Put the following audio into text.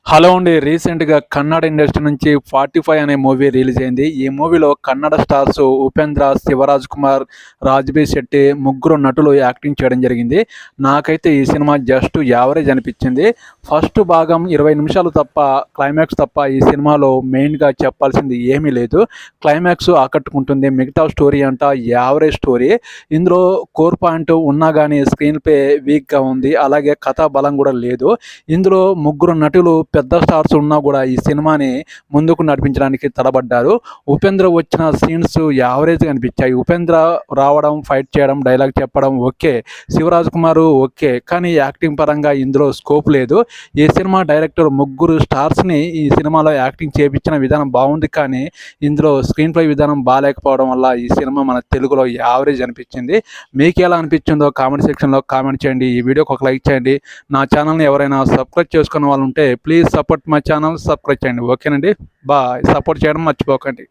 Hello అండి. రీసెంట్‌గా Kannada industry నుంచి 45 అనే మూవీ రిలీజ్ అయింది. ఈ మూవీలో కన్నడ స్టార్స్ ఉపేంద్ర, శివరాజ్ కుమార్, రాజ్‌బీ శెట్టి ముగ్గురు నటులు యాక్టింగ్ చేయడం జరిగింది. నాకైతే ఈ సినిమా జస్ట్ యావరేజ్ అనిపించింది. ఫస్ట్ భాగం 20 నిమిషాలు తప్ప, క్లైమాక్స్ తప్ప ఈ సినిమాలో మెయిన్‌గా చెప్పాల్సింది ఏమీ లేదు. క్లైమాక్స్ ఆకట్టుకుంటుంది. మిగతా స్టోరీ అంతా యావరేజ్ స్టోరీ. ఇందులో కోర్ పాయింట్ ఉన్నా గానీ స్క్రీన్ ప్లే వీక్‌గా ఉంది. అలాగే కథా బలం కూడా లేదు. ఇందులో ముగ్గురు నటులు పెద్ద స్టార్స్ ఉన్నా కూడా ఈ సినిమాని ముందుకు నడిపించడానికి తడబడ్డారు. ఉపేంద్ర వచ్చిన సీన్స్ యావరేజ్‌గా అనిపించాయి. ఉపేంద్ర రావడం, ఫైట్ చేయడం, డైలాగ్ చెప్పడం ఓకే. శివరాజ్ కుమార్ ఓకే. కానీ యాక్టింగ్ పరంగా ఇందులో స్కోప్ లేదు. ఈ సినిమా డైరెక్టర్ ముగ్గురు స్టార్స్‌ని ఈ సినిమాలో యాక్టింగ్ చేపించిన విధానం బాగుంది. కానీ ఇందులో స్క్రీన్ ప్లే విధానం బాలేకపోవడం వల్ల ఈ సినిమా మన తెలుగులో యావరేజ్ అనిపించింది. మీకు ఎలా అనిపించిందో కామెంట్ సెక్షన్‌లో కామెంట్ చేయండి. ఈ వీడియోకి ఒక లైక్ చేయండి. నా ఛానల్‌ని ఎవరైనా సబ్స్క్రైబ్ చేసుకున్న వాళ్ళు ఉంటే please support my channel, subscribe చేయండి. ఓకేనండి. బాయ్. సపోర్ట్ చేయడం మర్చిపోకండి.